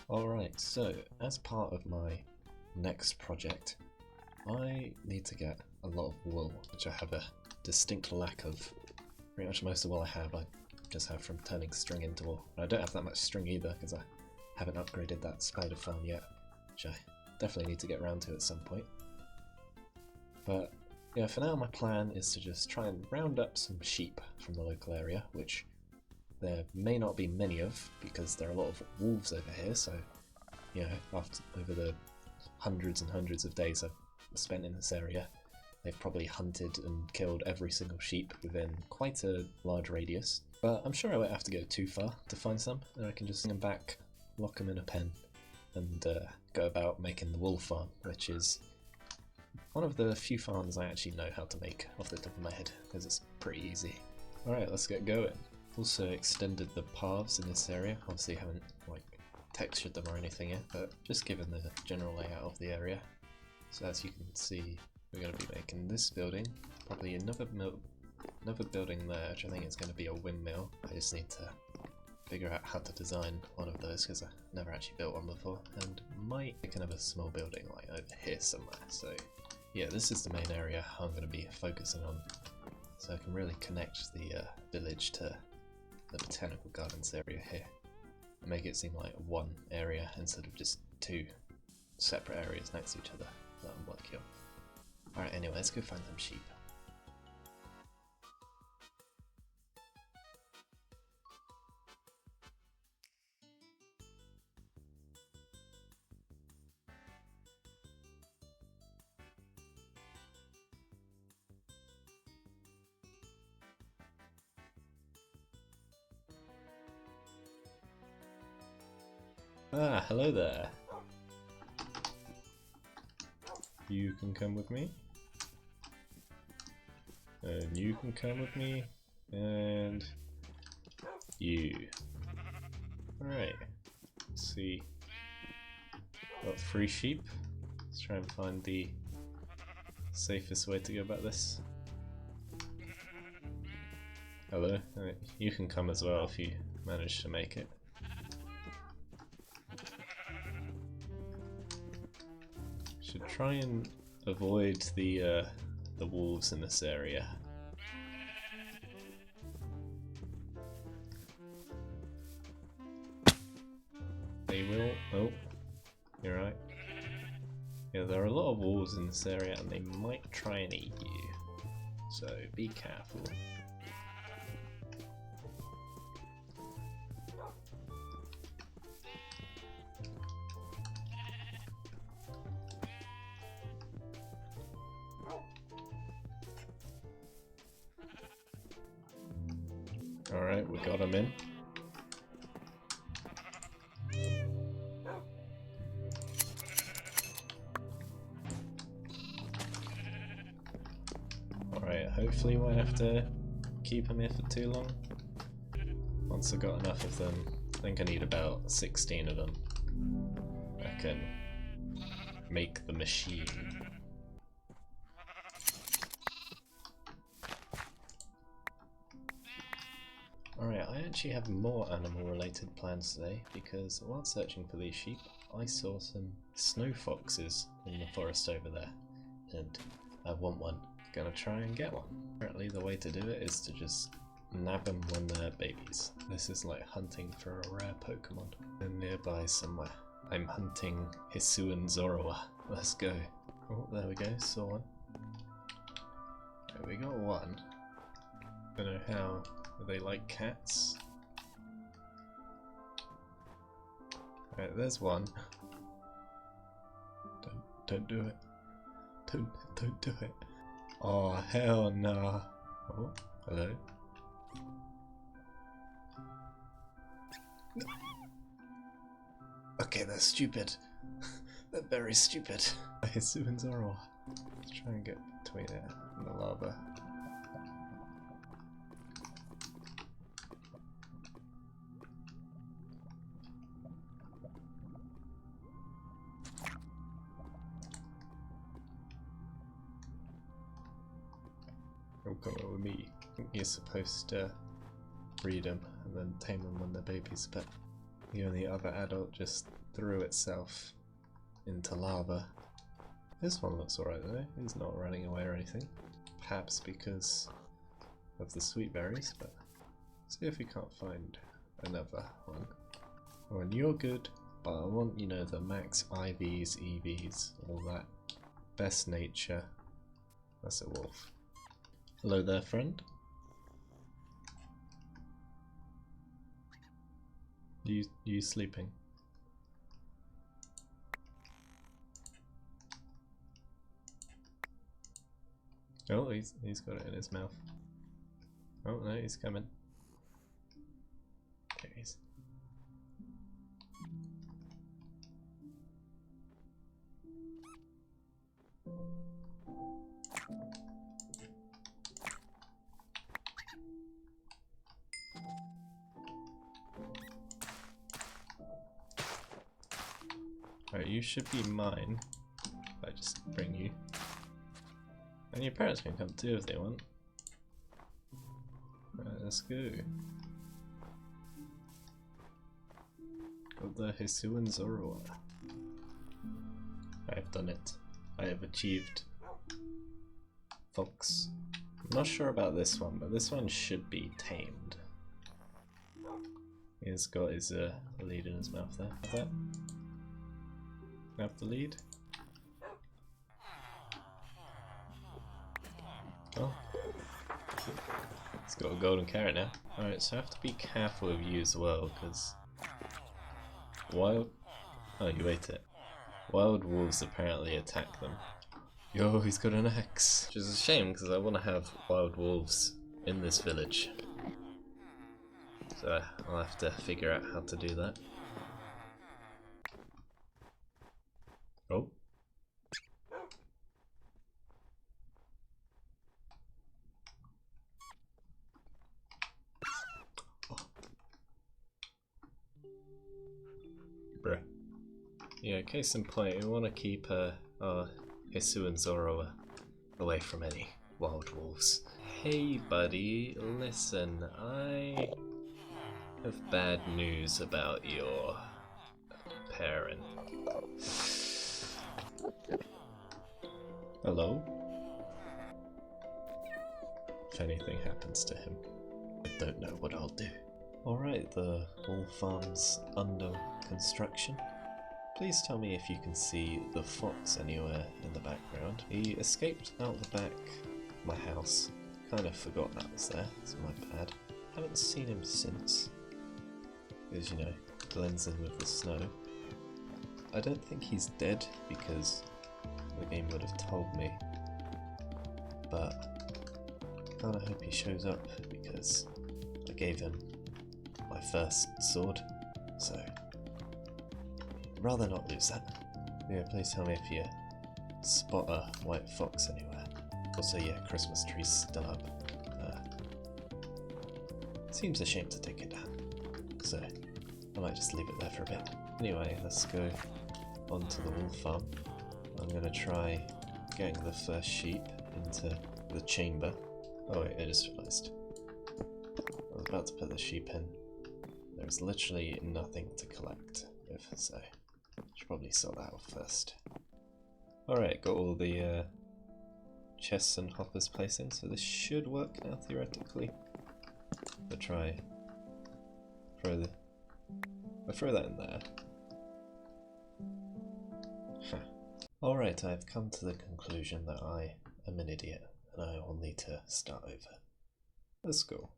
Alright, so as part of my next project, I need to get a lot of wool, which I have a distinct lack of. Pretty much most of what I have, I just have from turning string into wool. And I don't have that much string either, because I haven't upgraded that spider farm yet, which I definitely need to get around to at some point. But yeah, for now my plan is to just try and round up some sheep from the local area, which there may not be many of, because there are a lot of wolves over here, so you know, over the hundreds and hundreds of days I've spent in this area, they've probably hunted and killed every single sheep within quite a large radius. But I'm sure I won't have to go too far to find some, and I can just bring them back, lock them in a pen, and go about making the wool farm, which is one of the few farms I actually know how to make off the top of my head, because it's pretty easy. Alright, let's get going. Also extended the paths in this area. Obviously haven't like textured them or anything yet, but just given the general layout of the area. So as you can see, we're going to be making this building, probably another building there, which I think is going to be a windmill. I just need to figure out how to design one of those because I've never actually built one before, and might make another small building like over here somewhere. So yeah, this is the main area I'm going to be focusing on, so I can really connect the village to the botanical gardens area here and make it seem like one area instead of just two separate areas next to each other that I'm working on. Alright, anyway, let's go find some sheep. Ah, hello there. You can come with me. And you can come with me. And you. Alright. Let's see. Got 3 sheep. Let's try and find the safest way to go about this. Hello. You can come as well if you manage to make it. Should try and avoid the wolves in this area. They will. Oh, you're right. Yeah, there are a lot of wolves in this area, and they might try and eat you. So be careful. Alright, we got him in. Alright, hopefully we won't have to keep him here for too long. Once I've got enough of them, I think I need about 16 of them, I can make the machine. Alright, I actually have more animal related plans today, because while searching for these sheep, I saw some snow foxes in the forest over there, and I want one. Gonna try and get one. Apparently the way to do it is to just nab them when they're babies. This is like hunting for a rare Pokemon. And nearby somewhere, I'm hunting Hisuian Zorua. Let's go. Oh, there we go, saw one. Right, we got one. Don't know how. Are they like cats? Right, there's one. Don't do it. Don't do it. Oh hell nah. Oh, hello. Okay, they're stupid. They're very stupid. Hisuian Zorua. Let's try and get between it and the lava. Come on with me. I think you're supposed to breed them and then tame them when they're babies, but you and the other adult just threw itself into lava. This one looks alright though, he's not running away or anything. Perhaps because of the sweet berries, but see if we can't find another one. Well, you're good, but I want, you know, the max IVs, EVs, all that. Best nature. That's a wolf. Hello there, friend. You sleeping? Oh, he's got it in his mouth. Oh no, he's coming. There he is. Alright, you should be mine if I just bring you. And your parents can come too if they want. Alright, let's go. Got the Hisuian Zoroark. I have done it. I have achieved Fox. I'm not sure about this one, but this one should be tamed. He's got his lead in his mouth there. Have that? Have the lead? Oh. It's got a golden carrot now. Alright, so I have to be careful with you as well, because wild... Oh, you ate it. Wild wolves apparently attack them. Yo, he's got an axe! Which is a shame, because I want to have wild wolves in this village. So I'll have to figure out how to do that. Oh. Bruh. Yeah, case in point, we want to keep our Hisuian Zoroark away from any wild wolves. Hey buddy, listen, I have bad news about your parent. Hello? If anything happens to him, I don't know what I'll do. Alright, the wolf farm's under construction. Please tell me if you can see the fox anywhere in the background. He escaped out the back of my house. Kind of forgot that was there, it's my bad. Haven't seen him since. Because, you know, blends in with the snow. I don't think he's dead because the game would have told me. But I kinda hope he shows up because I gave him my first sword, so I'd rather not lose that. Yeah, please tell me if you spot a white fox anywhere. Also, yeah, Christmas tree's still up. Seems a shame to take it down, so I might just leave it there for a bit. Anyway, let's go on to the wolf farm. I'm gonna try getting the first sheep into the chamber. Oh wait, I just realised. I was about to put the sheep in. There's literally nothing to collect with, so I should probably sort that out first. Alright, got all the chests and hoppers placed in, so this should work now theoretically. I'll try throw that in there. Alright, I've come to the conclusion that I am an idiot and I will need to start over. Let's go.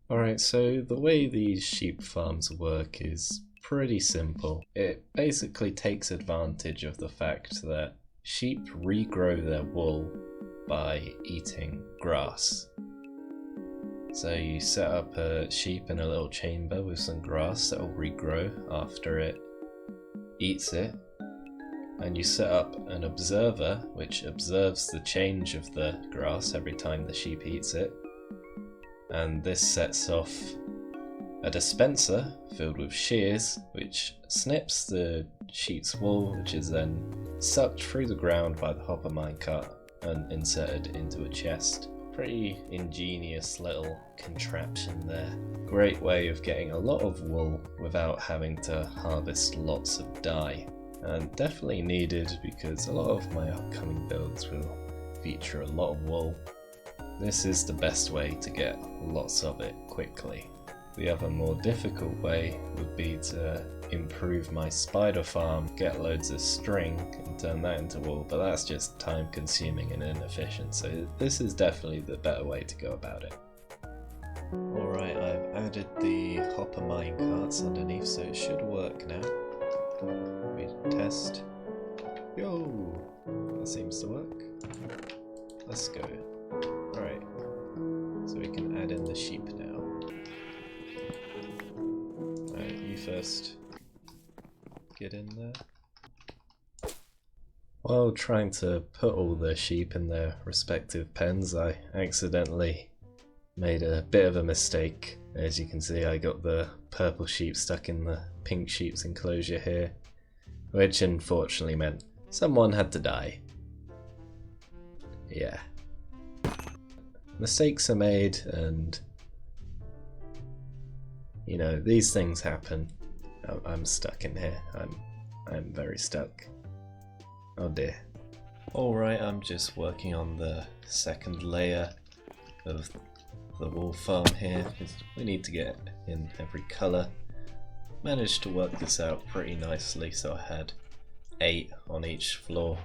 Alright, so the way these sheep farms work is pretty simple. It basically takes advantage of the fact that sheep regrow their wool by eating grass. So you set up a sheep in a little chamber with some grass that will regrow after it eats it, and you set up an observer which observes the change of the grass every time the sheep eats it, and this sets off a dispenser filled with shears which snips the sheep's wool, which is then sucked through the ground by the hopper minecart and inserted into a chest. Pretty ingenious little contraption there. Great way of getting a lot of wool without having to harvest lots of dye. And definitely needed because a lot of my upcoming builds will feature a lot of wool. This is the best way to get lots of it quickly. The other more difficult way would be to improve my spider farm, get loads of string and turn that into wool, but that's just time consuming and inefficient, so this is definitely the better way to go about it. Alright, I've added the hopper mine carts underneath, so it should work now. We test. Yo! That seems to work. Let's go. Alright, so we can add in the sheep now. Alright, you first. Get in there. While trying to put all the sheep in their respective pens, I accidentally made a bit of a mistake. As you can see, I got the purple sheep stuck in the pink sheep's enclosure here, which unfortunately meant someone had to die. Yeah. Mistakes are made, and you know, these things happen. I'm stuck in here. I'm very stuck. Oh dear. Alright, I'm just working on the second layer of the wool farm here, because we need to get in every colour. Managed to work this out pretty nicely, so I had 8 on each floor.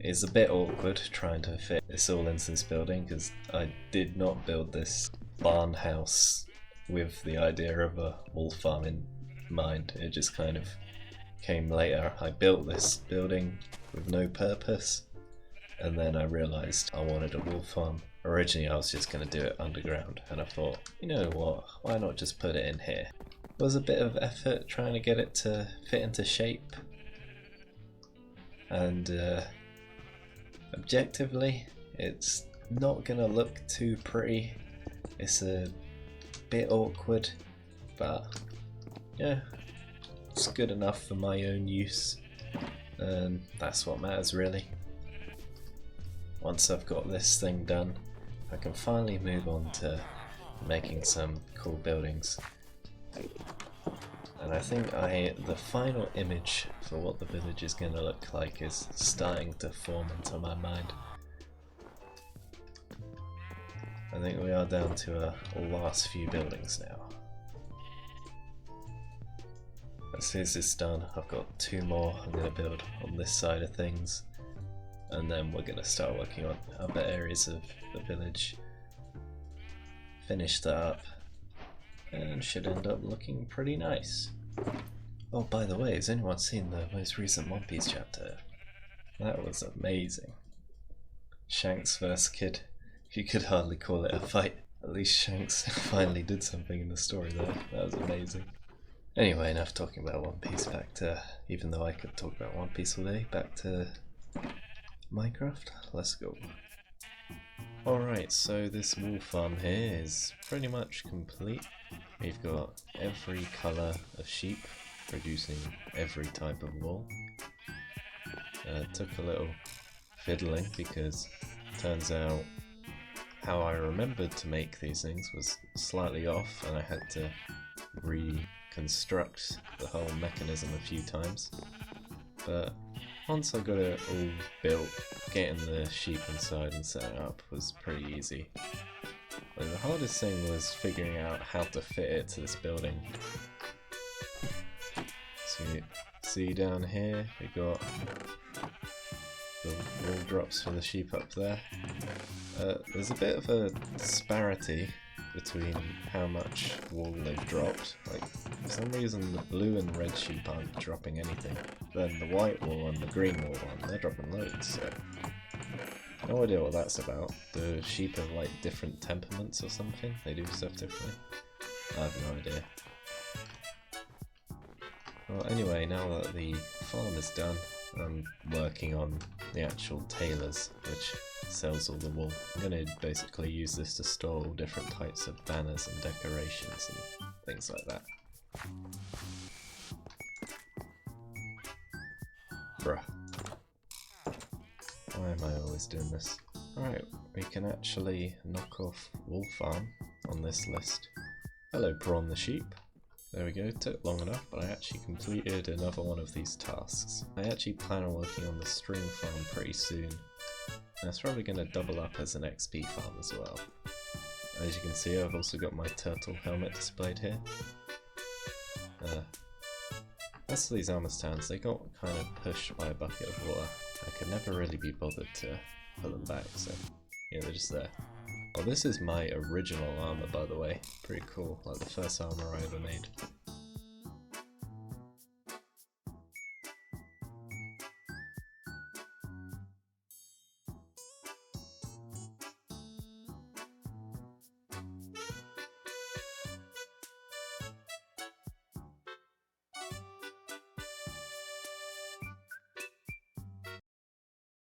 It's a bit awkward trying to fit this all into this building, because I did not build this barn house with the idea of a wool farm in mind. It just kind of came later. I built this building with no purpose, and then I realised I wanted a wool farm. Originally I was just going to do it underground, and I thought, you know what, why not just put it in here? It was a bit of effort trying to get it to fit into shape, and objectively it's not going to look too pretty. It's a bit awkward, but yeah, it's good enough for my own use, and that's what matters really. Once I've got this thing done, I can finally move on to making some cool buildings. And I think the final image for what the village is going to look like is starting to form into my mind. I think we are down to a last few buildings now. As soon as it's done, I've got 2 more I'm going to build on this side of things, and then we're going to start working on other areas of the village. Finish that up, and should end up looking pretty nice. Oh, by the way, has anyone seen the most recent One Piece chapter? That was amazing. Shanks vs Kid. You could hardly call it a fight. At least Shanks finally did something in the story there. That was amazing. Anyway, enough talking about One Piece. Back to, even though I could talk about One Piece all day, back to Minecraft. Let's go. Alright, so this wool farm here is pretty much complete. We've got every colour of sheep, producing every type of wool. Took a little fiddling because it turns out how I remembered to make these things was slightly off, and I had to reconstruct the whole mechanism a few times. But once I got it all built, getting the sheep inside and setting up was pretty easy. But the hardest thing was figuring out how to fit it to this building. So you see down here, we got the wool drops for the sheep up there. There's a bit of a disparity between how much wool they've dropped. Like, for some reason the blue and red sheep aren't dropping anything. Then the white wool and the green wool one, they're dropping loads, so no idea what that's about. Do sheep have like different temperaments or something? They do stuff differently? I have no idea. Well, anyway, now that the farm is done, I'm working on the actual tailors, which sells all the wool. I'm going to basically use this to store all different types of banners and decorations and things like that. Bruh. Why am I always doing this? Alright, we can actually knock off Wool Farm on this list. Hello, Prawn the Sheep. There we go, took long enough, but I actually completed another one of these tasks. I actually plan on working on the String Farm pretty soon. And it's probably going to double up as an XP farm as well. As you can see, I've also got my turtle helmet displayed here. As for these Almas Towns, they got kind of pushed by a bucket of water. I could never really be bothered to put them back, so yeah, they're just there. Oh, this is my original armor, by the way. Pretty cool, like the first armor I ever made.